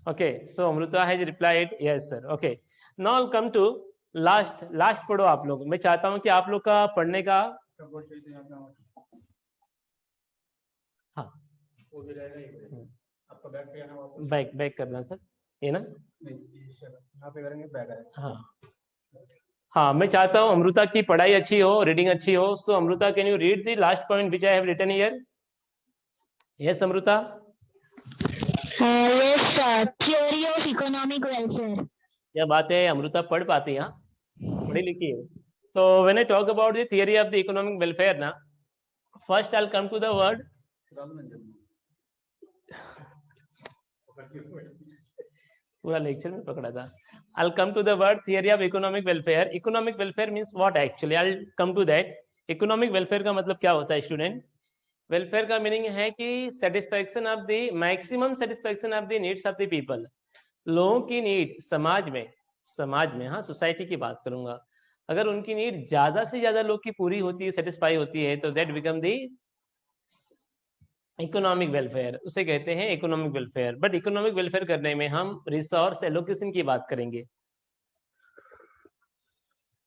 Okay, so Amruta has replied yes sir. Okay, now I'll come to last पढ़ो आप लोग। मैं चाहता हूं कि आप लोग का पढ़ने का हाँ वो भी रहेगा। आपका बैक पे आना वापस बैक करना सर, ये ना यहाँ पे करेंगे बैक। हाँ मैं चाहता हूँ अमृता की पढ़ाई अच्छी हो, रीडिंग अच्छी हो। So Amrita, can you read the last point which I have written here? Yes Amrita. Yes, sir. Theory of economic welfare. क्या बात है, अमृता पढ़ पाती है, पढ़ी लिखी है। तो when I talk about the theory of the economic welfare ना, first I will come to the word, पूरा लेक्चर में पकड़ा था। I'll come to the word theory of economic welfare. Economic welfare means what actually? I'll come to that. Economic welfare का मतलब क्या होता है स्टूडेंट? वेलफेयर का मीनिंग है कि satisfaction of the maximum satisfaction of the needs of the people. लोगों की नीड समाज में हाँ सोसाइटी की बात करूंगा, अगर उनकी नीड ज्यादा से ज्यादा लोग की पूरी होती है, सेटिस्फाई होती है, तो that become the economic welfare, उसे कहते हैं economic welfare. But economic welfare करने में हम रिसोर्स एलोकेशन की बात करेंगे।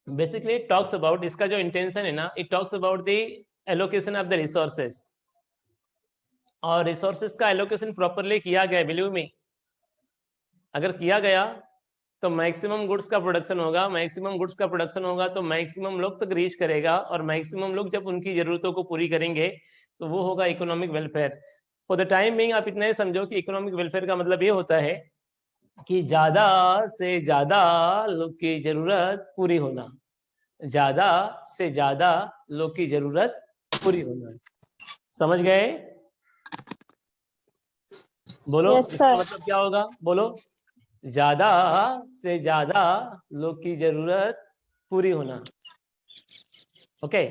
बेसिकली इट टॉक्स अबाउट, इसका जो इंटेंशन है ना, it talks about the allocation of the resources. और रिसोर्सेस का एलोकेशन प्रॉपरली किया गया, बिलीव मी, अगर किया गया तो मैक्सिमम गुड्स का प्रोडक्शन होगा। मैक्सिमम गुड्स का प्रोडक्शन होगा तो मैक्सिमम लोग तक रीच करेगा, और मैक्सिमम लोग जब उनकी जरूरतों को पूरी करेंगे तो वो होगा economic welfare. For the time being आप इतना ही समझो कि इकोनॉमिक वेलफेयर का मतलब ये होता है कि ज्यादा से ज्यादा लोग की जरूरत पूरी होना, ज्यादा से ज्यादा लोग की जरूरत पूरी होना। समझ गए? बोलो Yes, इसका sir. मतलब क्या होगा, बोलो। ज्यादा से ज्यादा लोग की जरूरत पूरी होना। ओके,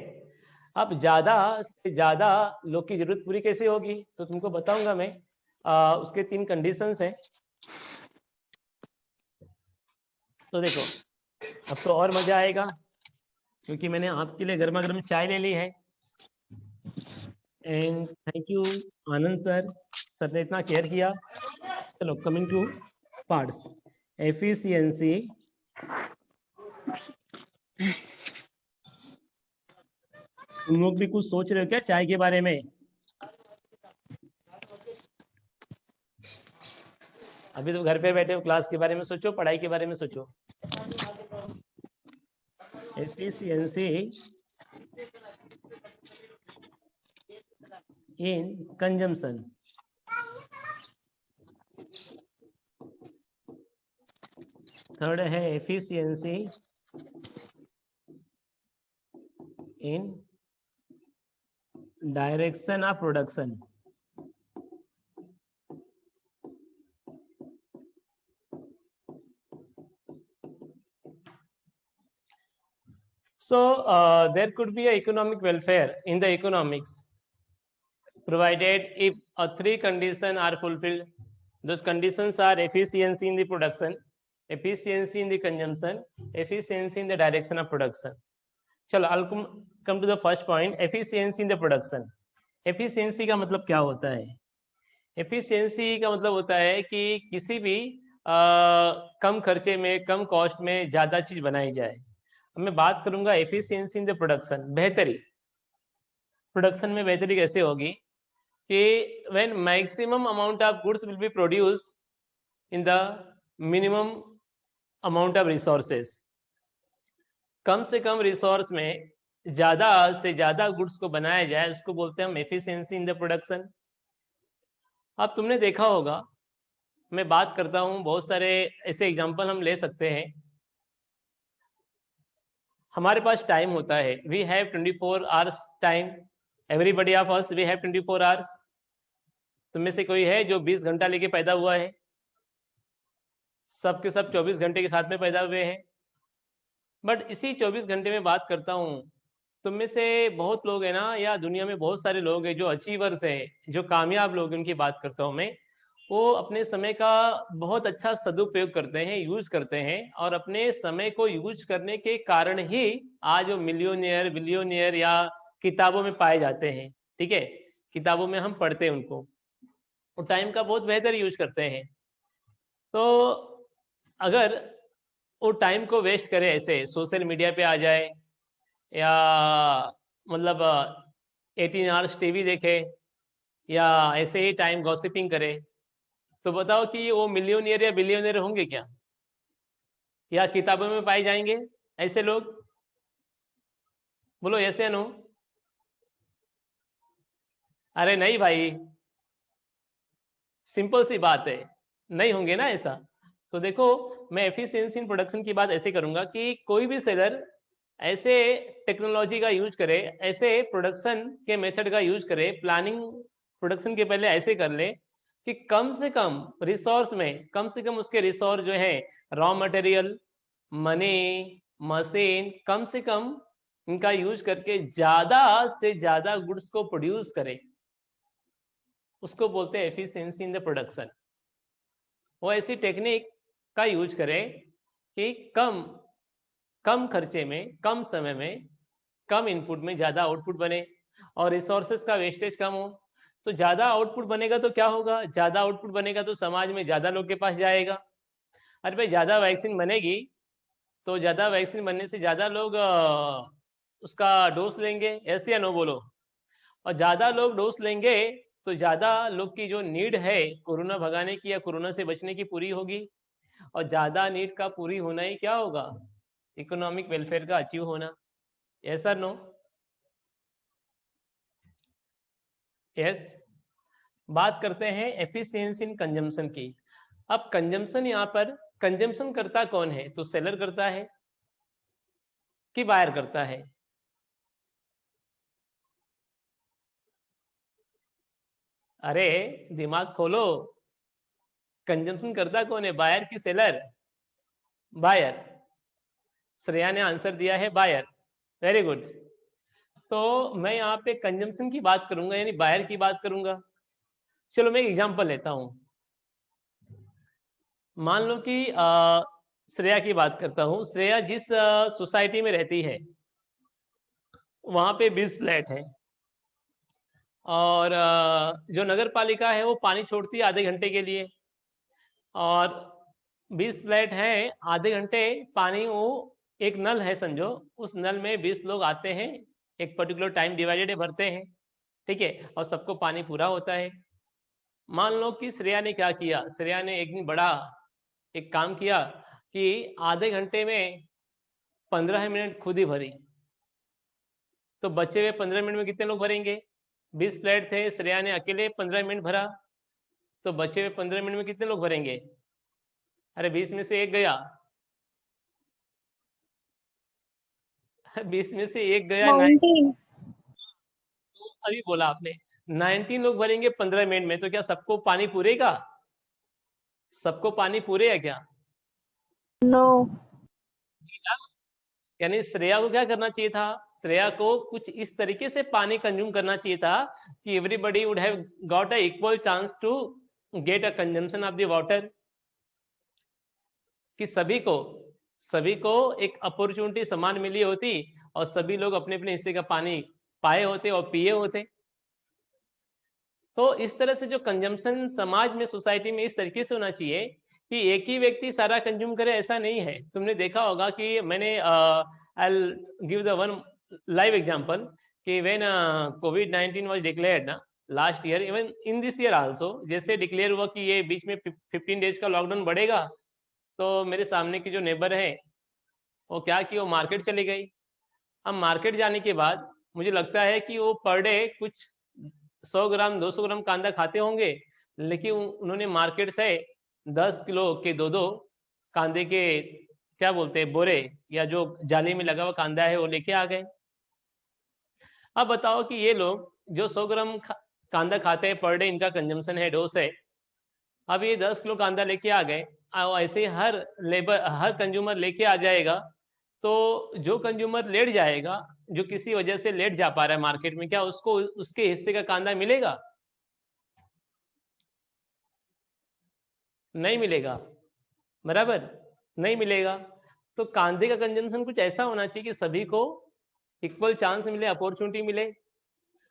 अब ज्यादा से ज्यादा लोग की जरूरत पूरी कैसे होगी तो तुमको बताऊंगा मैं। उसके 3 कंडीशंस हैं। तो देखो, अब तो और मजा आएगा क्योंकि मैंने आपके लिए गर्मा गर्म चाय ले ली है। And thank you Anand sir ने इतना केयर किया। चलो कमिंग टू पार्ट्स, एफिशिएंसी तुम लोग भी कुछ सोच रहे हो क्या चाय के बारे में? अभी तो घर पे बैठे हो, क्लास के बारे में सोचो, पढ़ाई के बारे में सोचो। एफिशिएंसी इन कंजम्पशन, थर्ड है efficiency in direction of production. So there could be a economic welfare in the economics provided if 3 conditions are fulfilled. Those conditions are efficiency in the production, efficiency in the consumption, efficiency in the direction of production. चलो I'll come to the first point, efficiency in the production. efficiency का मतलब क्या होता है? efficiency का मतलब होता है कि किसी भी कम खर्चे में, कम कॉस्ट में ज्यादा चीज बनाई जाए। मैं बात करूंगा एफिशिएंसी इन द प्रोडक्शन, बेहतरी। प्रोडक्शन में बेहतरी कैसे होगी कि when maximum amount of goods will be produce in the minimum amount of resources. कम से कम रिसोर्स में ज्यादा से ज्यादा गुड्स को बनाया जाए, उसको बोलते हैं हम एफिशिएंसी इन द प्रोडक्शन। अब तुमने देखा होगा, मैं बात करता हूं, बहुत सारे ऐसे एग्जांपल हम ले सकते हैं। हमारे पास टाइम होता है, we have 24 hours time, everybody of us we have 24 hours. तुम में से कोई है जो 20 घंटा लेके पैदा हुआ है? सबके सब 24 घंटे के साथ में पैदा हुए हैं। बट इसी 24 घंटे में बात करता हूँ, तुम में से बहुत लोग हैं ना, या दुनिया में बहुत सारे लोग हैं जो अचीवर्स हैं, जो कामयाब लोग हैं, उनकी बात करता हूँ मैं। वो अपने समय का बहुत अच्छा सदुपयोग करते हैं, यूज करते हैं, और अपने समय को यूज करने के कारण ही आज वो मिलियनियर, बिलियनियर या किताबों में पाए जाते हैं। ठीक है, किताबों में हम पढ़ते हैं उनको। वो टाइम का बहुत बेहतर यूज करते हैं। तो अगर वो टाइम को वेस्ट करे ऐसे सोशल मीडिया पे आ जाए या मतलब 18 आवर्स टीवी देखे या ऐसे ही टाइम गॉसिपिंग करे, तो बताओ कि वो मिलियनियर या बिलियनियर होंगे क्या, या किताबों में पाए जाएंगे ऐसे लोग? बोलो यस या नो। अरे नहीं भाई, सिंपल सी बात है, नहीं होंगे ना ऐसा। तो देखो, मैं एफिशिएंसी इन प्रोडक्शन की बात ऐसे करूंगा कि कोई भी सेलर ऐसे टेक्नोलॉजी का यूज करे, ऐसे प्रोडक्शन के मेथड का यूज करे, प्लानिंग प्रोडक्शन के पहले ऐसे कर ले कि कम से कम रिसोर्स में कम से कम उसके रिसोर्स जो है, रॉ मटेरियल, मनी, मशीन, कम से कम इनका यूज करके ज्यादा से ज्यादा गुड्स को प्रोड्यूस करे, उसको बोलते हैं एफिशिएंसी इन द प्रोडक्शन। वो ऐसी टेक्निक का यूज करे कि कम कम खर्चे में, कम समय में, कम इनपुट में ज्यादा आउटपुट बने और रिसोर्सेज का वेस्टेज कम हो। तो ज्यादा आउटपुट बनेगा तो क्या होगा? ज्यादा आउटपुट बनेगा तो समाज में ज्यादा लोग के पास जाएगा। अरे भाई, ज्यादा वैक्सीन बनेगी तो ज्यादा वैक्सीन बनने से ज्यादा लोग उसका डोज लेंगे, ऐसे या नो बोलो। और ज्यादा लोग डोज लेंगे तो ज्यादा लोग की जो नीड है कोरोना भगाने की या कोरोना से बचने की पूरी होगी। और ज्यादा नीड का पूरी होना ही क्या होगा? इकोनॉमिक वेलफेयर का अचीव होना। यस और नो? यस। बात करते हैं एफिशिएंसी इन कंजम्पशन की। अब कंजम्पशन, यहाँ पर कंजम्पशन करता कौन है? तो सेलर करता है कि बायर करता है? अरे दिमाग खोलो, कंजम्पशन करता कौन है, बायर की सेलर? बायर। श्रेया ने आंसर दिया है बायर, वेरी गुड। तो मैं यहाँ पे कंजम्पशन की बात करूंगा, यानी बायर की बात करूंगा। चलो मैं एक एग्जांपल लेता हूं। मान लो कि श्रेया की बात करता हूं। श्रेया जिस सोसाइटी में रहती है वहां पे 20 फ्लैट है और जो नगर पालिका है वो पानी छोड़ती है आधे घंटे के लिए, और 20 फ्लैट हैं, आधे घंटे पानी, वो एक नल है समझो, उस नल में 20 लोग आते हैं, एक पर्टिकुलर टाइम डिवाइडेड है, भरते हैं, ठीक है, और सबको पानी पूरा होता है। मान लो कि श्रेया ने क्या किया, श्रेया ने एक दिन बड़ा एक काम किया कि आधे घंटे में 15 मिनट खुद ही भरी। तो बचे हुए 15 मिनट में कितने लोग भरेंगे? 20 फ्लैट थे, श्रेया ने अकेले 15 मिनट भरा, तो बचे हुए 15 मिनट में कितने लोग भरेंगे? अरे 20 में से एक गया, 20 में से एक गया, 19। तो अभी बोला आपने 19 लोग भरेंगे 15 मिनट में, तो क्या सबको पानी पूरेगा? सबको पानी पूरे है क्या? नो। यानी श्रेया को क्या करना चाहिए था? श्रेया को कुछ इस तरीके से पानी कंज्यूम करना चाहिए था कि everybody would have got a equal chance to get a consumption of the water, कि सभी को एक अपॉर्चुनिटी समान मिली होती और सभी लोग अपने अपने हिस्से का पानी पाए होते और पिए होते। तो इस तरह से जो कंजम्पशन समाज में, सोसाइटी में इस तरीके से होना चाहिए कि एक ही व्यक्ति सारा कंज्यूम करे, ऐसा नहीं है। तुमने देखा होगा कि मैंने I give the one live example कि व्हेन कोविड-19 वाज डिक्लेयर्ड ना last year, even in this year also, जैसे डिक्लेयर हुआ कि ये बीच में 15 डेज का लॉकडाउन बढ़ेगा, तो मेरे सामने की जो नेबर है वो क्या कि वो मार्केट चली गई। अब मार्केट जाने के बाद मुझे लगता है कि वो पर डे कुछ 100 ग्राम 200 ग्राम कांदा खाते होंगे, लेकिन उन्होंने मार्केट से 10 किलो के दो कांदे के क्या बोलते हैं बोरे, या जो जाली में लगा हुआ कांदा है वो लेके आ गए। अब बताओ कि ये लोग जो 100 ग्राम कांदा खाते हैं पर डे, इनका कंजम्पशन है, डोज है, अब ये 10 किलो कांदा लेके आ गए, ऐसे ही हर कंज्यूमर लेके आ जाएगा। तो जो कंज्यूमर लेट जाएगा, जो किसी वजह से लेट जा पा रहा है मार्केट में, क्या उसको उसके हिस्से का कांदा मिलेगा? नहीं मिलेगा, बराबर, नहीं मिलेगा। तो कांदे का कंजम्पशन कुछ ऐसा होना चाहिए कि सभी को इक्वल चांस मिले, अपॉर्चुनिटी मिले।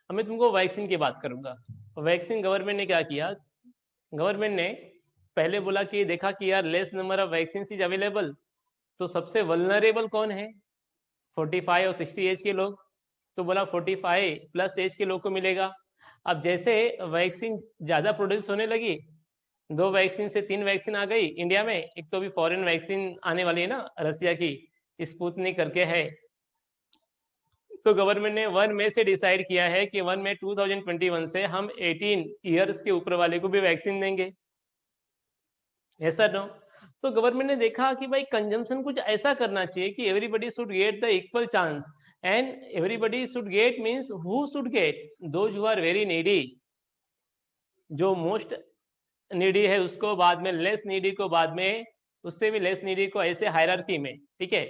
अब मैं तुमको वैक्सीन की बात करूंगा। वैक्सीन गवर्नमेंट ने क्या किया, गवर्नमेंट ने पहले बोला कि देखा कि यार less number of vaccine is available, तो सबसे वल्नरेबल कौन है? 45 और 60 एज के लोग। तो बोला 45 प्लस एज के लोग को मिलेगा। अब जैसे वैक्सीन ज्यादा प्रोड्यूस होने लगी, 2 वैक्सीन से 3 वैक्सीन आ गई इंडिया में, एक तो भी फॉरेन वैक्सीन आने वाली है ना रसिया की, स्पुतनिक करके है। तो गवर्नमेंट ने 1 मई से डिसाइड किया है कि 1 मई 2021 से हम 18 ईयर्स के ऊपर वाले को भी वैक्सीन देंगे। ऐसा नो? तो गवर्नमेंट ने देखा कि भाई कंजम्पशन कुछ ऐसा करना चाहिए कि everybody should get the equal chance, and everybody should get means who should get? Those who are very needy, जो मोस्ट नीडी है उसको, बाद में लेस नीडी को, बाद में उससे भी लेस नीडी को, ऐसे हायरार्की में, ठीक है।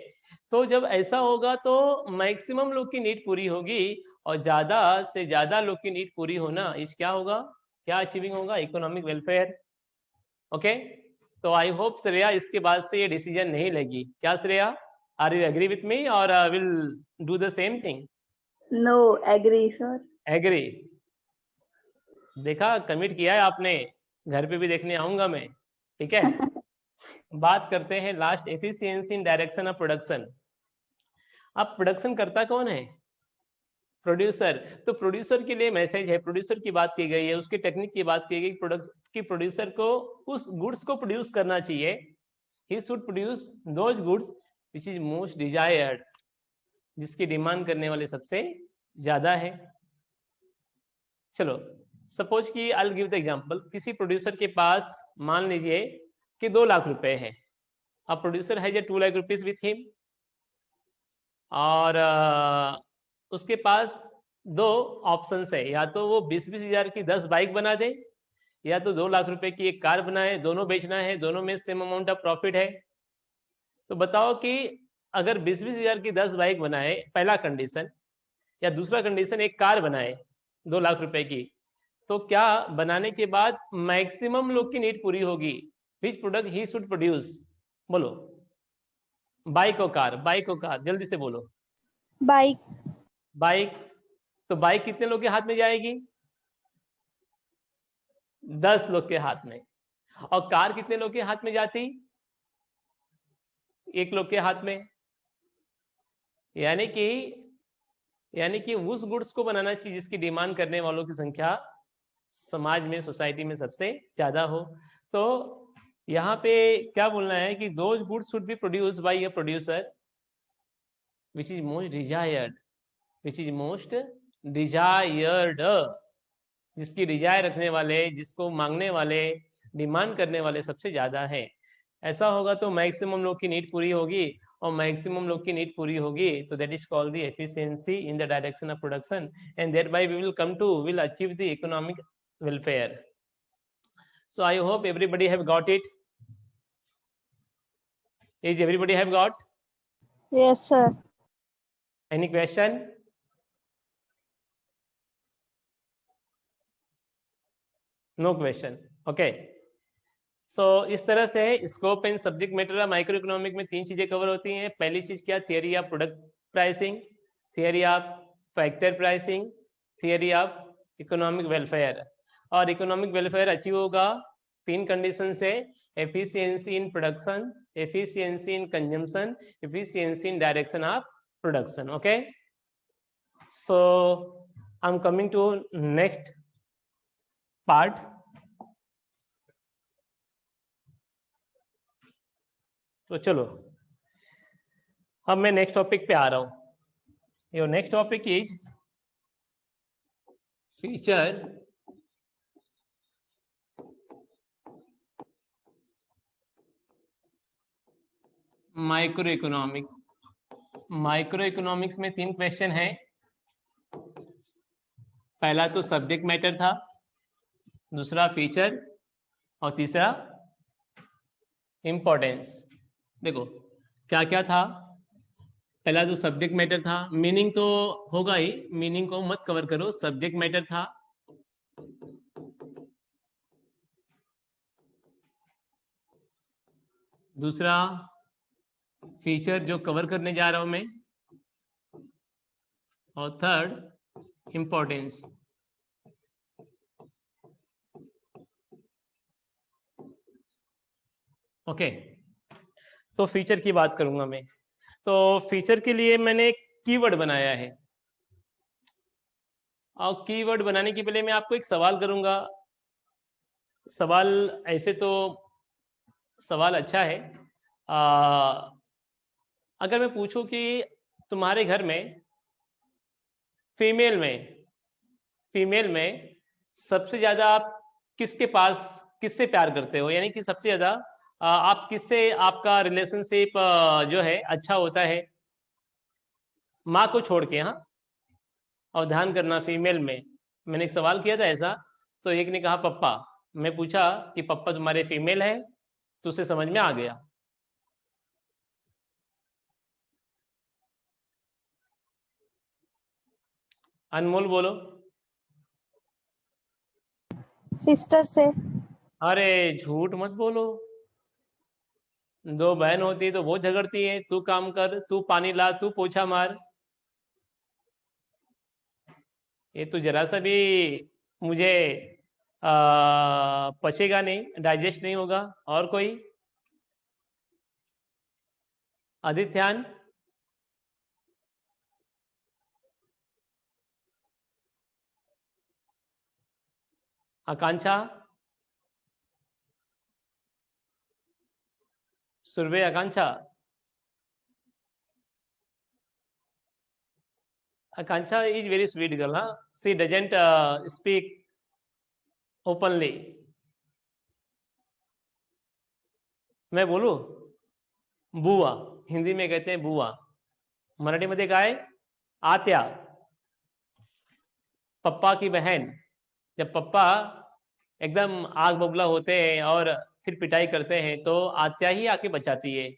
तो जब ऐसा होगा तो मैक्सिमम लोग की नीड पूरी होगी, और ज्यादा से ज्यादा लोग की नीड पूरी होना इस क्या होगा, क्या अचीविंग होगा? Economic welfare. ओके, तो आई होप श्रेया इसके बाद से ये डिसीजन नहीं लेगी। क्या Shreya, are you agree with me और will do the same thing? No, agree sir. Agree. देखा, कमिट किया है आपने, घर पे भी देखने आऊंगा मैं, ठीक है। बात करते हैं last, efficiency in direction of production. अब प्रोडक्शन करता कौन है? प्रोड्यूसर। तो प्रोड्यूसर के लिए मैसेज है, प्रोड्यूसर की बात की गई है, उसकी टेक्निक की बात की गई, प्रोड्यूसर को उस गुड्स को प्रोड्यूस करना चाहिए। He should produce those goods which is most desired, जिसकी डिमांड करने वाले सबसे ज्यादा है। चलो, सपोज कि I will give the example, किसी प्रोड्यूसर के पास मान लीजिए कि 2 लाख रुपए है। अब प्रोड्यूसर है 2 लाख रुपीज विथ हिम, और उसके पास 2 ऑप्शंस है, या तो वो 20-20 हजार की 10 बाइक बना दे, या तो 2 लाख रुपए की एक कार बनाए, दोनों बेचना है, दोनों में सेम अमाउंट ऑफ प्रॉफिट है। तो बताओ कि अगर 20-20 हजार की 10 बाइक बनाए, पहला कंडीशन, या दूसरा कंडीशन एक कार बनाए 2 लाख रुपए की, तो क्या बनाने के बाद मैक्सिमम लोग की नीड पूरी होगी? Which product he should produce? बोलो, बाइक और कार, बाइक और कार, जल्दी से बोलो। बाइक। बाइक। तो बाइक कितने लोग के हाथ में जाएगी? 10 लोग के हाथ में। और कार कितने लोग के हाथ में जाती? 1 लोग के हाथ में। यानी कि उस गुड्स को बनाना चाहिए जिसकी डिमांड करने वालों की संख्या समाज में, सोसाइटी में सबसे ज्यादा हो। तो यहाँ पे क्या बोलना है कि those goods should be produced by a producer which is most desired, which is most desired, जिसकी डिजायर रखने वाले, जिसको मांगने वाले, डिमांड करने वाले सबसे ज्यादा है। ऐसा होगा तो मैक्सिमम लोग की नीड पूरी होगी, और मैक्सिमम लोग की नीड पूरी होगी तो that is called the efficiency in the direction of production, and that by we will achieve the economic welfare. So I hope everybody have got it. Is everybody have got? Yes, sir. Any question? No question. Okay. So इस तरह से scope and subject matter of micro economic में 3 चीजें cover होती हैं। पहली चीज क्या? Theory of product pricing, theory of factor pricing, theory of economic welfare. और इकोनॉमिक वेलफेयर अचीव होगा 3 कंडीशन से: efficiency in production, efficiency in consumption, efficiency in direction of production. Okay, so I am coming to next part. तो चलो, अब मैं next topic पे आ रहा हूं। Your next topic is feature micro economic. Micro economics में 3 question हैं। पहला तो सब्जेक्ट मैटर था, दूसरा फीचर, और तीसरा इंपॉर्टेंस। देखो क्या क्या था। पहला तो सब्जेक्ट मैटर था, मीनिंग तो होगा ही, मीनिंग को मत कवर करो, सब्जेक्ट मैटर था। दूसरा फीचर जो कवर करने जा रहा हूं मैं, और थर्ड इंपॉर्टेंस। ओके, तो फीचर की बात करूंगा मैं। तो फीचर के लिए मैंने एक कीवर्ड बनाया है, और कीवर्ड बनाने के पहले मैं आपको एक सवाल करूंगा। सवाल ऐसे तो सवाल अच्छा है। अगर मैं पूछूं कि तुम्हारे घर में फीमेल में सबसे ज्यादा आप किससे प्यार करते हो, यानी कि सबसे ज्यादा आप किससे, आपका रिलेशनशिप जो है अच्छा होता है, माँ को छोड़ के। हाँ, और ध्यान करना, फीमेल में मैंने एक सवाल किया था ऐसा, तो एक ने कहा पप्पा। मैं पूछा कि पप्पा तुम्हारे फीमेल है, तो उसे समझ में आ गया। अनमोल बोलो। सिस्टर से। अरे झूठ मत बोलो, दो बहन होती तो बहुत झगड़ती है, तू काम कर, तू पानी ला, तू पोछा मार। ये तो जरा सा भी मुझे पचेगा नहीं, डाइजेस्ट नहीं होगा। और कोई? आदित्यान? आकांक्षा? सुरभि? आकांक्षा? आकांक्षा इज वेरी स्वीट गर्ल। हाँ, सी डजेंट स्पीक ओपनली। मैं बोलू? बुआ, हिंदी में कहते हैं बुआ, मराठी मध्ये काय? आत्या, पप्पा की बहन। जब पप्पा एकदम आग बबूला होते हैं और फिर पिटाई करते हैं, तो आत्या ही आके बचाती है।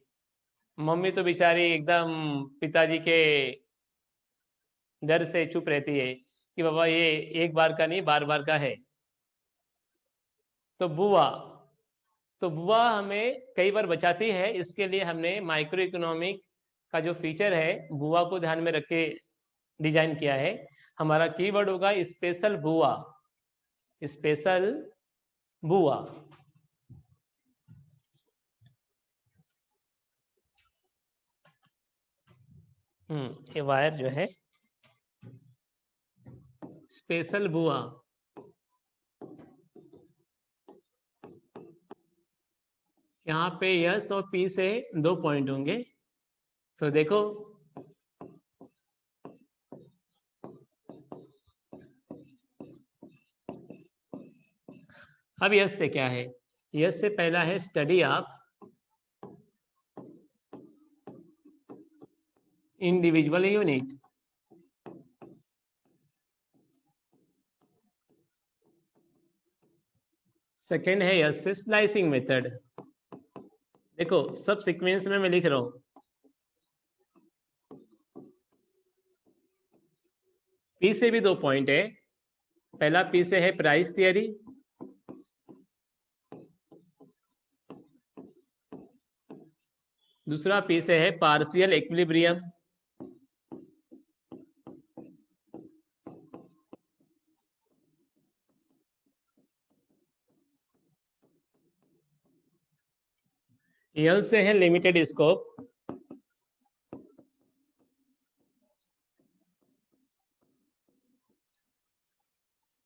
मम्मी तो बेचारी एकदम पिताजी के डर से चुप रहती है कि बाबा ये एक बार का नहीं, बार बार का है। तो बुआ हमें कई बार बचाती है। इसके लिए हमने माइक्रो इकोनॉमिक का जो फीचर है, बुआ को ध्यान में रख के डिजाइन किया है। हमारा कीवर्ड होगा स्पेशल बुआ। स्पेशल बुआ। ये वायर जो है, स्पेशल बुआ। यहाँ पे यस और पी से 2 पॉइंट होंगे, तो देखो अब यस से क्या है। यस से पहला है study of individual unit. Second है यस से स्लाइसिंग मेथड। देखो सब सीक्वेंस में मैं लिख रहा हूं। पी से भी 2 पॉइंट है। पहला पी से है प्राइस थियरी, दूसरा पी से है पार्शियल इक्विलिब्रियम, एल से है लिमिटेड स्कोप,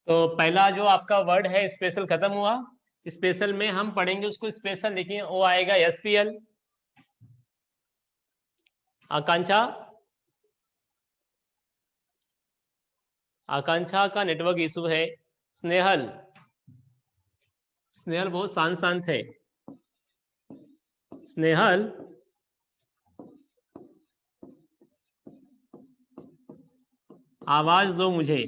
तो पहला जो आपका वर्ड है स्पेशल खत्म हुआ। स्पेशल में हम पढ़ेंगे उसको स्पेशल, लेकिन वो आएगा एसपीएल। आकांक्षा? आकांक्षा का नेटवर्क इशू है। स्नेहल? स्नेहल बहुत शांत है। स्नेहल? आवाज दो मुझे।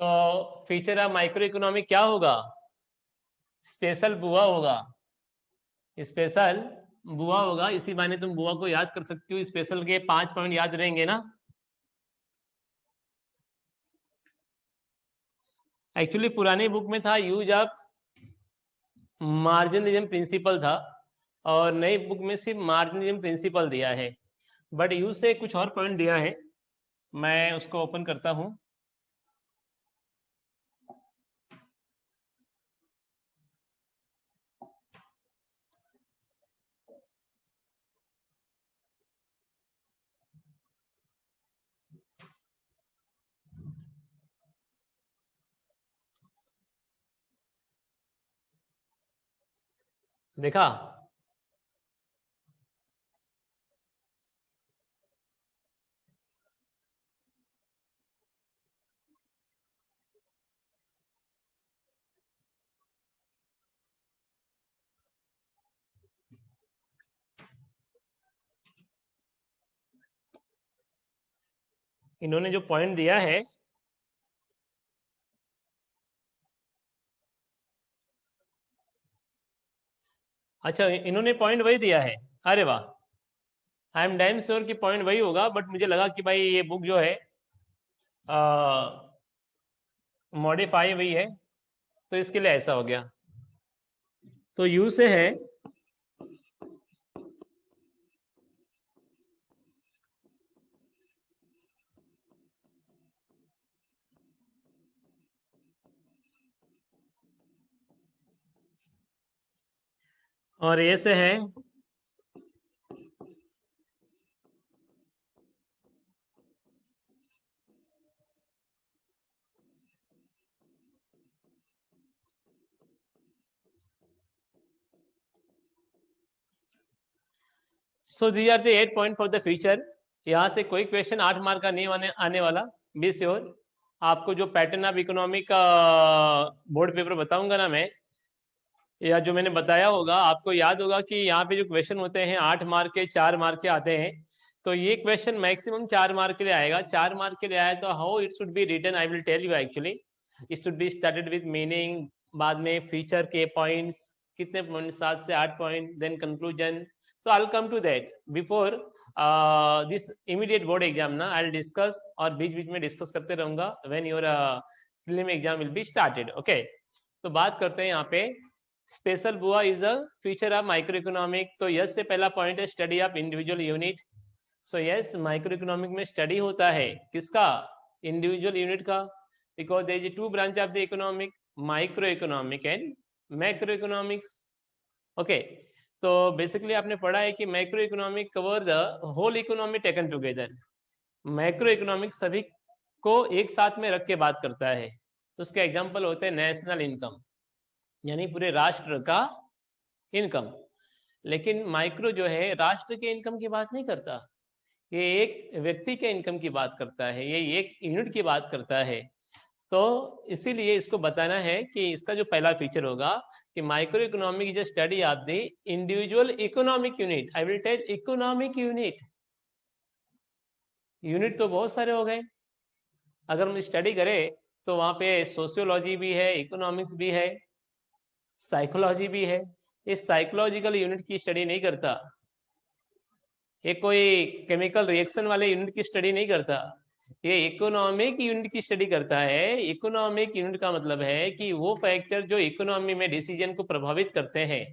तो फीचर ऑफ माइक्रो इकोनॉमिक क्या होगा? स्पेशल बुआ होगा। स्पेशल बुआ होगा, इसी बहाने तुम बुआ को याद कर सकती हो। स्पेशल के 5 पॉइंट याद रहेंगे ना। एक्चुअली पुराने बुक में था यूज ऑफ मार्जिनलिज्म प्रिंसिपल था, और नई बुक में सिर्फ मार्जिनलिज्म प्रिंसिपल दिया है, बट यूज से कुछ और पॉइंट दिया है। मैं उसको ओपन करता हूं। देखा? इन्होंने जो पॉइंट दिया है, अच्छा इन्होंने पॉइंट वही दिया है। अरे वाह, आई एम डैम श्योर कि पॉइंट वही होगा, बट मुझे लगा कि भाई ये बुक जो है मॉडिफाई हुई है, तो इसके लिए ऐसा हो गया। तो यू से है और ए से है so these are the 8 point for the future. यहाँ से कोई क्वेश्चन 8 मार्क का नहीं आने वाला, बी श्योर। आपको जो पैटर्न ऑफ इकोनॉमिक का बोर्ड पेपर बताऊंगा ना मैं, या जो मैंने बताया होगा, आपको याद होगा कि यहाँ पे जो क्वेश्चन होते हैं 8 मार्क के, 4 मार्क के आते हैं। तो ये क्वेश्चन मैक्सिमम 4 मार्क के लिए आएगा। 4 मार्क के लिए आया तो how it should be written, I will tell you actually. It should be started with meaning, बाद में फीचर के पॉइंट्स, कितने पॉइंट, 7 से 8 पॉइंट, देन कंक्लूजन। तो I will come to that before this immediate board exam ना, I will discuss, और बीच बीच में discuss करते रहूंगा when your prelim exam will be started. Okay, तो बात करते हैं यहाँ पे स्पेशल बुआ is a feature of micro economic. तो यस से पहला पॉइंट है study of individual unit. So yes, micro economic में स्टडी होता है किसका? इंडिविजुअल यूनिट का, because there is two branch of the economic, micro economic and macro economics. Okay, तो बेसिकली आपने पढ़ा है कि macro economic cover the whole economy taken together. Macro economic सभी को एक साथ में रख के बात करता है। तो उसके एग्जाम्पल होते हैं नेशनल इनकम, यानी पूरे राष्ट्र का इनकम। लेकिन माइक्रो जो है राष्ट्र के इनकम की बात नहीं करता, ये एक व्यक्ति के इनकम की बात करता है, ये एक यूनिट की बात करता है। तो इसीलिए इसको बताना है कि इसका जो पहला फीचर होगा कि micro economic is a study of the individual economic unit. I will tell economic unit. Unit तो बहुत सारे हो गए, अगर हम स्टडी करें तो वहां पे सोशियोलॉजी भी है, इकोनॉमिक्स भी है, साइकोलॉजी भी है। ये साइकोलॉजिकल यूनिट की स्टडी नहीं करता, ये कोई केमिकल रिएक्शन वाले यूनिट की स्टडी नहीं करता, ये इकोनॉमिक यूनिट की स्टडी करता है। इकोनॉमिक यूनिट का मतलब है कि वो फैक्टर जो इकोनॉमी में डिसीजन को प्रभावित करते हैं,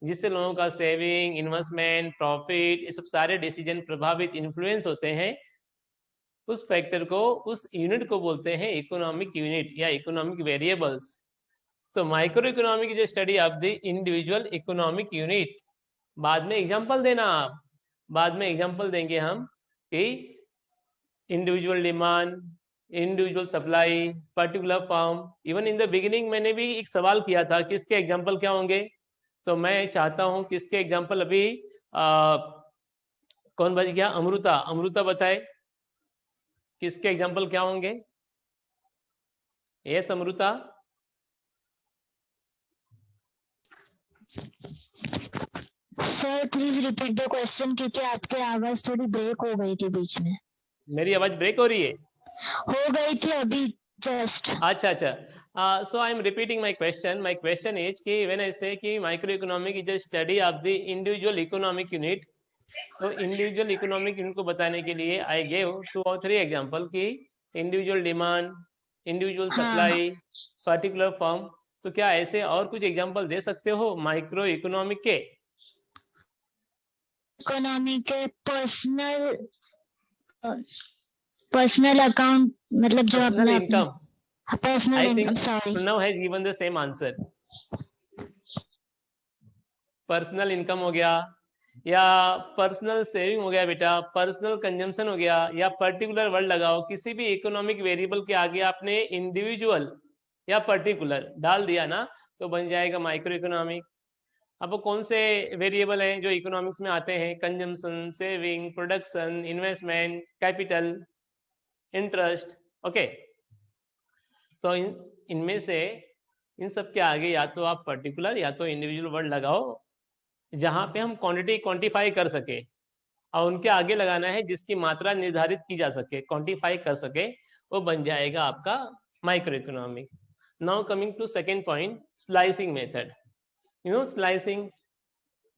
जिससे लोगों का सेविंग, इन्वेस्टमेंट, प्रॉफिट, ये सब सारे डिसीजन प्रभावित, इन्फ्लुएंस होते हैं, उस फैक्टर को, उस यूनिट को बोलते हैं इकोनॉमिक यूनिट या इकोनॉमिक वेरिएबल्स। तो micro economic is study of the individual economic unit. बाद में एग्जांपल देना आप, बाद में एग्जांपल देंगे हम कि individual demand, individual supply, particular form. Even in the beginning मैंने भी एक सवाल किया था किसके एग्जांपल क्या होंगे, तो मैं चाहता हूं किसके एग्जांपल अभी कौन बच गया? अमृता, अमृता बताए किसके एग्जांपल क्या होंगे? Yes Amrita. Sir please repeat the question, क्योंकि आपकी आवाज थोड़ी ब्रेक हो गई थी बीच में। मेरी आवाज ब्रेक हो रही है? हो गई थी अभी जस्ट। अच्छा अच्छा, so I am repeating my question. My question is कि when I say कि microeconomic is a study of the individual economic unit, तो individual economic unit को बताने के लिए I gave 2 or 3 example कि individual demand, individual supply, particular firm। तो क्या ऐसे और कुछ एग्जांपल दे सकते हो माइक्रो इकोनॉमिक के? इकोनॉमिक के पर्सनल पर्सनल अकाउंट मतलब जो Personal अपना income. Personal I income, think sorry. Pranav has given the same answer. Personal income हो गया या पर्सनल सेविंग हो गया बेटा, पर्सनल कंजम्पशन हो गया, या पर्टिकुलर वर्ड लगाओ, किसी भी इकोनॉमिक वेरिएबल के आगे आपने इंडिविजुअल या पर्टिकुलर डाल दिया ना तो बन जाएगा माइक्रो इकोनॉमिक। अब कौन से वेरिएबल हैं जो इकोनॉमिक्स में आते हैं? Consumption, saving, production, investment, capital, interest. Okay, तो इनमें से इन सब के आगे या तो आप पर्टिकुलर या तो इंडिविजुअल वर्ड लगाओ जहां पे हम क्वांटिटी क्वांटिफाई कर सके, और उनके आगे लगाना है जिसकी मात्रा निर्धारित की जा सके, क्वांटिफाई कर सके, वो बन जाएगा आपका micro economic. Now coming to second point, slicing method. You know slicing,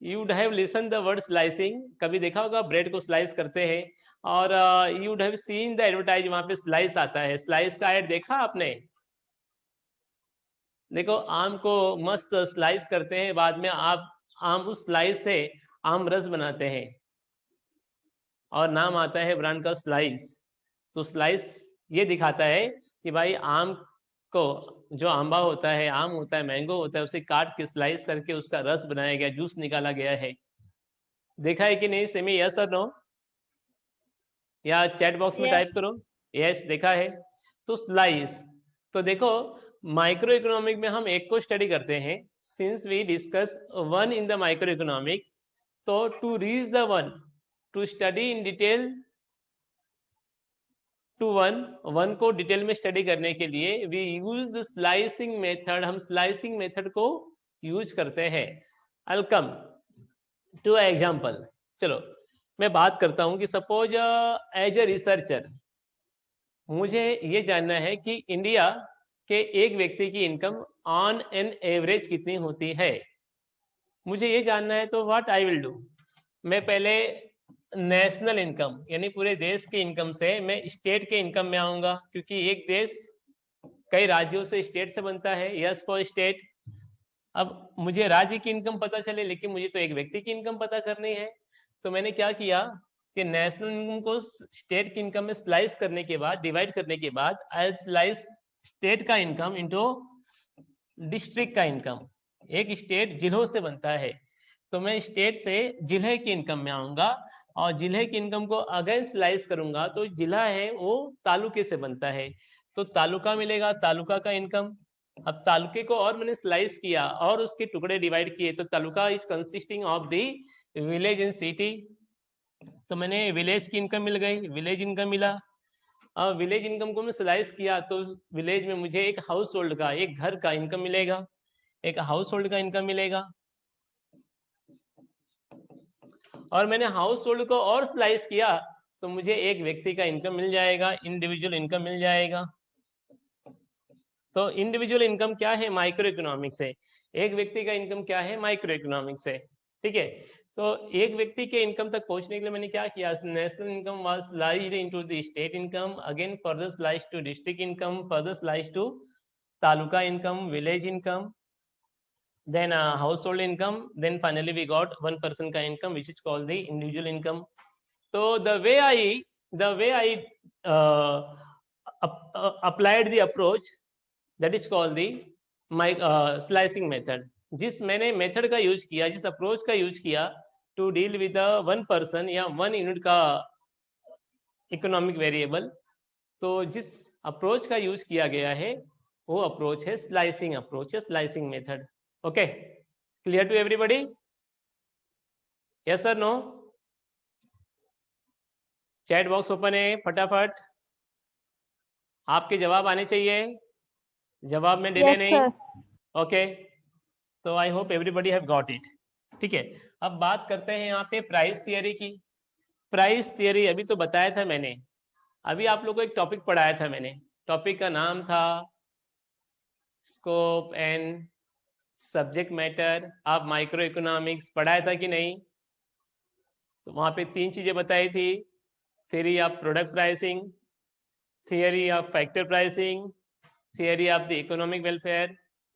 you would have listen the word slicing. कभी देखा होगा ब्रेड को स्लाइस करते हैं, और you would have seen the advertise, वहां पे स्लाइस आता है। स्लाइस का एड देखा आपने? देखो आम को मस्त स्लाइस करते हैं, बाद में आप आम उस स्लाइस से आम रस बनाते हैं और नाम आता है ब्रांड का स्लाइस। तो स्लाइस ये दिखाता है कि भाई आम को, जो आंबा होता है, आम होता है, मैंगो होता है, उसे काट के स्लाइस करके उसका रस बनाया गया, जूस निकाला गया है। देखा है कि नहीं सेमी? यस और नो? या चैट बॉक्स में Yes. टाइप करो यस देखा है। तो स्लाइस, तो देखो माइक्रो इकोनॉमिक में हम एक को स्टडी करते हैं, since we discuss one in the micro economic, तो to reach the one, to study in detail to one को डिटेल में स्टडी करने के लिए we use the slicing method, हम स्लाइसिंग मेथड को यूज करते हैं। I will come to example. चलो मैं बात करता हूं कि सपोज एज ए रिसर्चर मुझे ये जानना है कि इंडिया के एक व्यक्ति की इनकम ऑन एन एवरेज कितनी होती है। मुझे ये जानना है तो व्हाट आई विल डू, मैं पहले नेशनल इनकम यानी पूरे देश की इनकम से मैं स्टेट के इनकम में आऊंगा, क्योंकि एक देश कई राज्यों से, स्टेट से बनता है। Yes for state. अब मुझे राज्य की इनकम पता चले, लेकिन मुझे तो एक व्यक्ति की इनकम पता करनी है। तो मैंने क्या किया कि नेशनल इनकम को स्टेट की इनकम में स्लाइस करने के बाद, डिवाइड करने के बाद, आई स्लाइस स्टेट का इनकम इनटू डिस्ट्रिक्ट का इनकम। एक स्टेट जिलों से बनता है, तो मैं स्टेट से जिले की इनकम में आऊंगा, और जिले की इनकम को अगेन स्लाइस करूंगा तो जिला है वो तालुके से बनता है, तो तालुका मिलेगा, तालुका का इनकम। अब तालुके को और मैंने स्लाइस किया और उसके टुकड़े डिवाइड किए, तो taluka is consisting of the village and city, तो मैंने विलेज की इनकम मिल गई, विलेज इनकम मिला। अब विलेज इनकम को मैं स्लाइस किया तो विलेज में मुझे एक हाउस होल्ड का, एक घर का इनकम मिलेगा, एक हाउस होल्ड का इनकम मिलेगा। और मैंने हाउस होल्ड को और स्लाइस किया तो मुझे एक व्यक्ति का इनकम मिल जाएगा, इंडिविजुअल इनकम मिल जाएगा। तो इंडिविजुअल इनकम क्या है? माइक्रो इकोनॉमिक से। एक व्यक्ति का इनकम क्या है? माइक्रो इकोनॉमिक से। ठीक है, तो एक व्यक्ति के इनकम तक पहुंचने के लिए मैंने क्या किया, national income was sliced into the state income, again further sliced to district income, further sliced to taluka income, village income, then household income, then finally we got one person ka income, which is called the individual income. So the way I applied the approach, that is called the my slicing method. जिस मैंने method का use किया, जिस approach का use किया to deal with one person या one unit का economic variable, तो जिस अप्रोच का यूज किया गया है वो अप्रोच है स्लाइसिंग अप्रोच या slicing method. Okay, clear to everybody? Yes sir, no? Chat box open है, फटाफट आपके जवाब आने चाहिए, जवाब में डिले Yes, नहीं। sir. ओके, तो I hope everybody have got it. ठीक है, अब बात करते हैं यहाँ पे प्राइस थियरी की। प्राइस थियरी अभी तो बताया था मैंने, अभी आप लोगों को एक टॉपिक पढ़ाया था मैंने, टॉपिक का नाम था scope and subject matter of micro economics, पढ़ाया था कि नहीं? तो वहां पे तीन चीजें बताई थी, theory of product pricing, theory of factor pricing, theory of the economic welfare.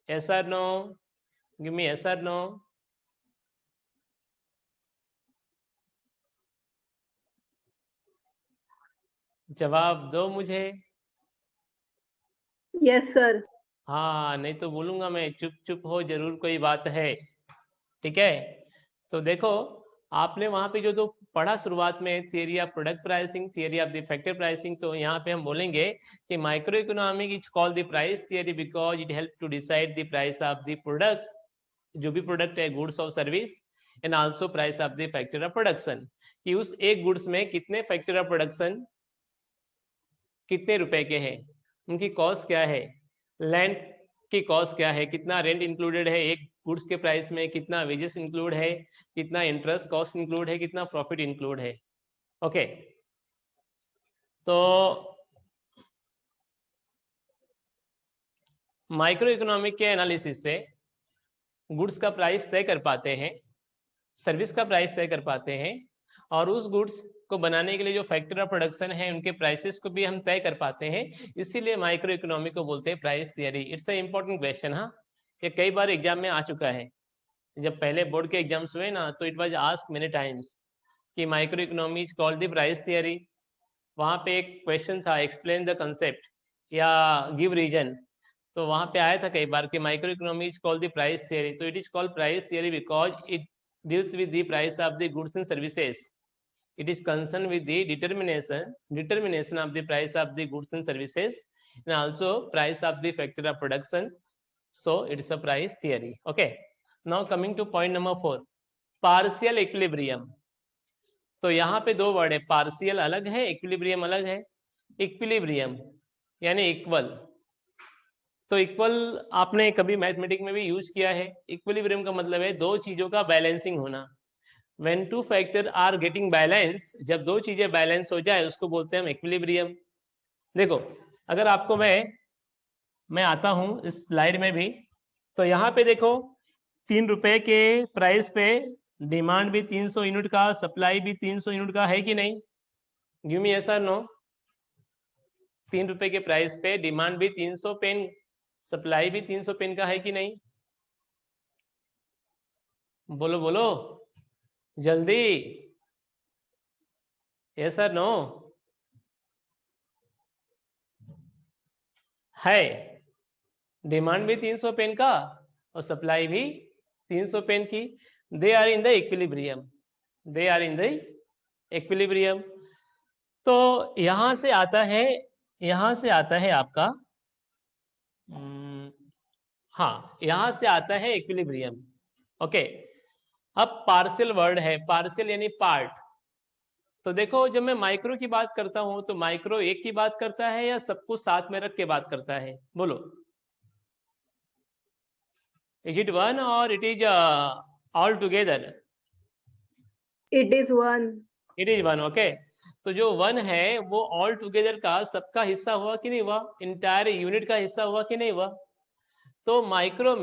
Yes or no? Give me yes or no? जवाब दो मुझे। Yes, sir. हाँ, नहीं तो बोलूंगा मैं, चुप चुप हो जरूर कोई बात है। ठीक है, तो देखो आपने वहां पे जो पढ़ा शुरुआत में, theory of product pricing, theory of the factor pricing, तो यहाँ पे हम बोलेंगे कि micro economic is called the price theory because it help to decide the price of the product, जो भी प्रोडक्ट है, गुड्स और service, and also price of the factor of production, कि उस एक गुड्स में कितने फैक्टर ऑफ प्रोडक्शन कितने रुपए के हैं, उनकी कॉस्ट क्या है, लैंड की कॉस्ट क्या है, कितना रेंट इंक्लूडेड है एक गुड्स के प्राइस में, कितना वेजेस इंक्लूड है, कितना इंटरेस्ट कॉस्ट इंक्लूड है, कितना प्रॉफिट इंक्लूड है। ओके, तो माइक्रो इकोनॉमिक के एनालिसिस से गुड्स का प्राइस तय कर पाते हैं, सर्विस का प्राइस तय कर पाते हैं, और उस गुड्स को बनाने के लिए जो फैक्टर ऑफ प्रोडक्शन है उनके प्राइसेस को भी हम तय कर पाते हैं। इसीलिए माइक्रो इकोनॉमिक को बोलते हैं price theory. It's a important question. हाँ, ये कई बार एग्जाम में आ चुका है। जब पहले बोर्ड के एग्जाम्स हुए ना, तो it was asked many times कि micro economy is called the price theory. वहां पे एक क्वेश्चन था, एक्सप्लेन द कंसेप्ट या गिव रीजन, तो वहां पे आया था कई बार कि micro economy is called the price theory. तो it is called price theory because it deals with the price of the goods and services. It is concerned with the determination of the price of the goods and services, and also price of the factor of production. So it is a price theory. Okay, now coming to point number 4, partial equilibrium. तो यहाँ पे दो word है, partial अलग है, equilibrium अलग है। Equilibrium यानी इक्वल, तो इक्वल आपने कभी मैथमेटिक्स में भी यूज किया है। इक्विलिब्रियम का मतलब है दो चीजों का बैलेंसिंग होना। When two factors are getting balance, जब दो चीजें बैलेंस हो जाए उसको बोलते हैं हम इक्विलिब्रियम। देखो, अगर आपको मैं आता हूं इस स्लाइड में भी, तो यहाँ पे देखो 3 रुपए के प्राइस पे डिमांड भी 300 यूनिट का, सप्लाई भी 300 यूनिट का है कि नहीं? गिव मी यस और नो। 3 रुपए के प्राइस पे डिमांड भी 300 पेन, सप्लाई भी 300 पेन का है कि नहीं? बोलो बोलो जल्दी, यस और नो। है, डिमांड भी 300 पेन का और सप्लाई भी 300 पेन की। They are in the equilibrium, they are in the equilibrium. तो यहां से आता है, यहां से आता है आपका हाँ, यहां से आता है इक्विलिब्रियम। ओके, अब पार्शियल वर्ड है, पार्शियल यानी पार्ट। तो देखो, जब मैं माइक्रो की बात करता हूं तो माइक्रो एक की बात करता है या सबको साथ में रख के बात करता है? बोलो, इज इट वन और it is all together? It is one. It is one. Okay, तो जो वन है वो ऑल टुगेदर का सबका हिस्सा हुआ कि नहीं हुआ? इंटायर यूनिट का हिस्सा हुआ कि नहीं हुआ? तो माइक्रो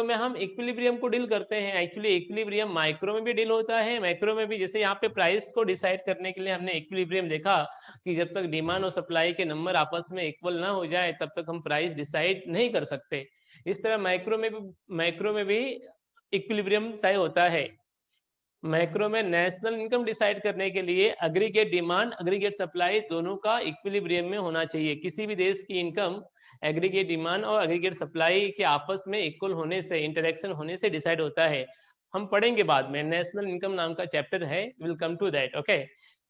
में हम इक्विलिब्रियम को डील करते हैं। एक्चुअली इक्विलिब्रियम माइक्रो में भी डील होता है, मैक्रो में भी। जैसे यहाँ पे प्राइस को डिसाइड करने के लिए हमने इक्विलिब्रियम देखा कि जब तक डिमांड और सप्लाई के नंबर आपस में इक्वल ना हो जाए तब तक हम प्राइस डिसाइड नहीं कर सकते। इस तरह मैक्रो में भी इक्विलिब्रियम तय होता है। मैक्रो में नेशनल इनकम डिसाइड करने के लिए एग्रीगेट डिमांड, एग्रीगेट सप्लाई दोनों का इक्विलिब्रियम में होना चाहिए। किसी भी देश की इनकम एग्रीगेट डिमांड और एग्रीगेट सप्लाई के आपस में इक्वल होने से, इंटरेक्शन होने से डिसाइड होता है। हम पढ़ेंगे बाद में, नेशनल इनकम नाम का चैप्टर है, will come to that. Okay,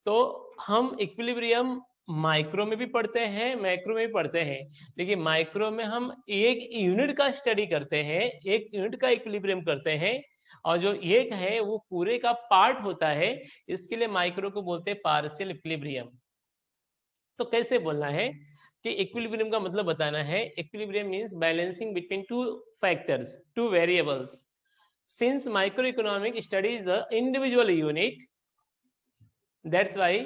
तो हम इक्विलिब्रियम माइक्रो में भी पढ़ते हैं, मैक्रो में भी पढ़ते हैं, लेकिन माइक्रो में हम एक यूनिट का स्टडी करते हैं, एक यूनिट का इक्विलिब्रियम करते हैं, और जो एक है वो पूरे का पार्ट होता है। इसके लिए माइक्रो को बोलते हैं पार्शियल इक्विलिब्रियम। तो कैसे बोलना है कि इक्विलिब्रियम का मतलब बताना है। Equilibrium means balancing between two factors, two variables. Since micro economic studies the individual unit, that's why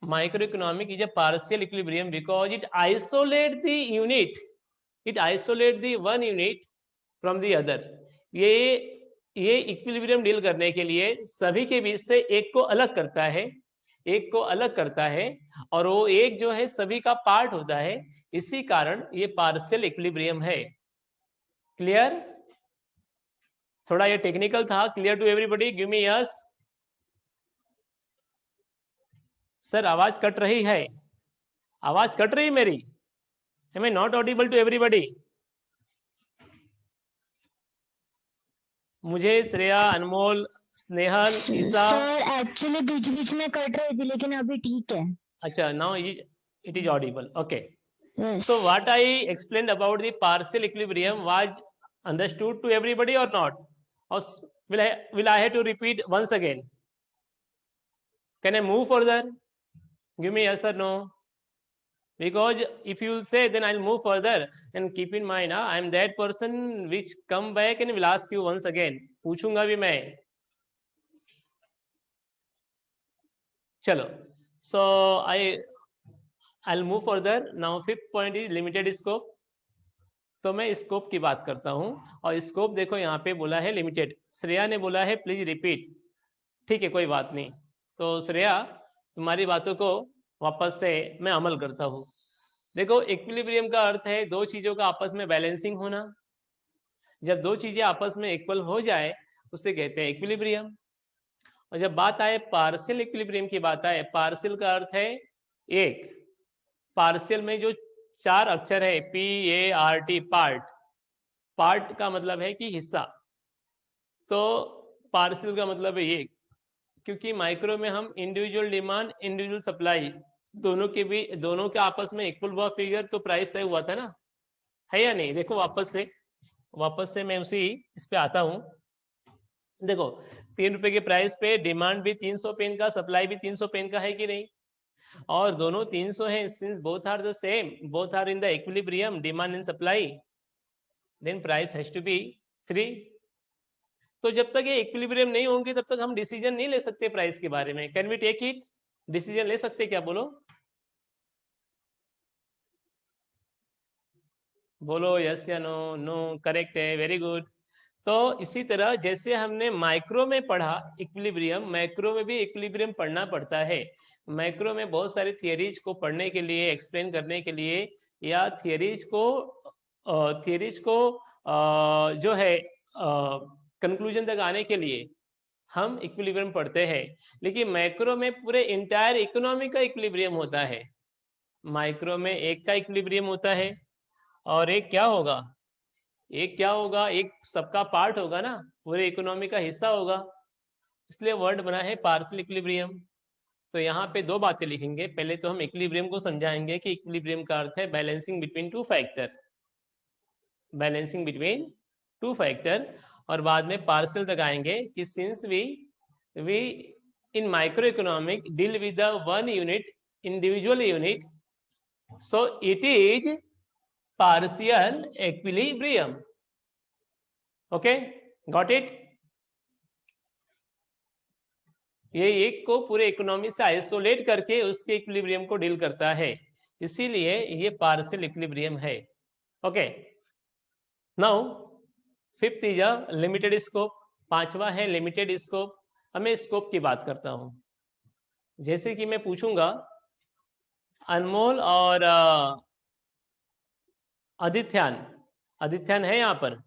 microeconomic is a partial equilibrium because it isolate the unit, it isolate the one unit from the other। ये equilibrium deal करने के लिए सभी के बीच से एक को अलग करता है, एक को अलग करता है, और वो एक जो है सभी का पार्ट होता है। इसी कारण ये पार्शियल इक्विलिब्रियम है। क्लियर? थोड़ा ये टेक्निकल था। Clear to everybody? Give me yes. Sir आवाज कट रही है, आवाज कट रही मेरी? Am I not audible to everybody? मुझे श्रेया, अनमोल, स्नेहल, ईसा, सर एक्चुअली बीच बीच में कट रही थी लेकिन अभी ठीक है. अच्छा, now it is audible. Okay. Yes. So what I explained about the partial equilibrium was understood to everybody or not? Or will I have to repeat once again? Can I move further? Give me yes or no. Because if you will say, then I'll move further. And keep in mind, I am that person which come back and will ask you once again. पूछूंगा भी मैं. चलो. So I'll move further. Now fifth point is limited scope. तो मैं scope की बात करता हूं, और स्कोप देखो यहाँ पे बोला है लिमिटेड. श्रेया ने बोला है प्लीज रिपीट. ठीक है, कोई बात नहीं. तो श्रेया, तुम्हारी बातों को वापस से मैं अमल करता हूँ. देखो, इक्विलिब्रियम का अर्थ है दो चीजों का आपस में बैलेंसिंग होना. जब दो चीजें आपस में इक्वल हो जाए उसे कहते हैं इक्विलिब्रियम. और जब बात आए पार्शियल इक्विलिब्रियम की बात आए, पार्शियल का अर्थ है एक. पार्शियल में जो चार अक्षर है PART, पार्ट. पार्ट का मतलब है कि हिस्सा. तो पार्शियल का मतलब है ये, क्योंकि माइक्रो में हम इंडिविजुअल डिमांड, इंडिविजुअल सप्लाई दोनों के आपस में इक्वल हुआ फिगर, तो प्राइस तय हुआ था ना, है या नहीं? देखो वापस से मैं उसी इस पे आता हूं. देखो, 3 रुपए के प्राइस पे डिमांड भी 300 पेन का, सप्लाई भी 300 पेन का है कि नहीं? और दोनों 300 हैं. Since both are the same, both are in the equilibrium, demand and supply, then price has to be 3. तो जब तक ये इक्विलिब्रियम नहीं होंगे तब तक हम डिसीजन नहीं ले सकते प्राइस के बारे में. Can we take it? Decision ले सकते क्या? बोलो यस या नो. नो, करेक्ट है, वेरी गुड. तो इसी तरह जैसे हमने माइक्रो में पढ़ा इक्विलिब्रियम, मैक्रो में भी इक्विलिब्रियम पढ़ना पड़ता है. मैक्रो में बहुत सारी थियरीज को पढ़ने के लिए, एक्सप्लेन करने के लिए, या थियरीज को जो है कंक्लूजन तक आने के लिए हम इक्विलिब्रियम पढ़ते हैं. लेकिन मैक्रो में पूरे इंटायर इकोनॉमी का इक्विलिब्रियम होता है. माइक्रो में एक का इक्विलिब्रियम होता है, और एक क्या होगा, एक सबका पार्ट होगा ना, पूरे इकोनॉमी का हिस्सा होगा. इसलिए वर्ड बना है पार्शियल इक्विलिब्रियम. तो यहाँ पे दो बातें लिखेंगे. पहले तो हम इक्विलिब्रियम को समझाएंगे कि इक्विलिब्रियम का अर्थ है balancing between two factor, balancing between two factor. और बाद में पार्शियल तक आएंगे कि since we in micro economic deal with the one unit, individual unit, so it is partial equilibrium. Okay, got it? ये एक को पूरे इकोनॉमी से आइसोलेट करके उसके इक्विलिब्रियम को डील करता है, इसीलिए ये पार्शियल इक्विलिब्रियम है. Okay, now fifth is a limited scope. पांचवा है लिमिटेड स्कोप. अब मैं स्कोप की बात करता हूं. जैसे कि मैं पूछूंगा अनमोल और आदित्यान है यहाँ पर.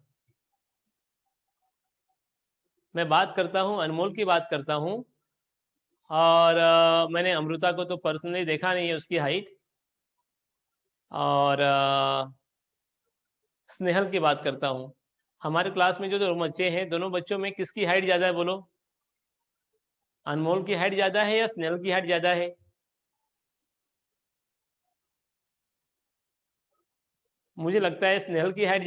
मैं बात करता हूं, अनमोल की बात करता हूं, और मैंने अमृता को तो पर्सनली देखा नहीं है, उसकी हाइट. और स्नेहल की बात करता हूं. हमारे क्लास में जो दो बच्चे हैं, दोनों बच्चों में किसकी हाइट ज्यादा है? बोलो, अनमोल की हाइट ज्यादा है या स्नेहल की हाइट ज्यादा है? मुझे लगता है स्नेहल की हाइट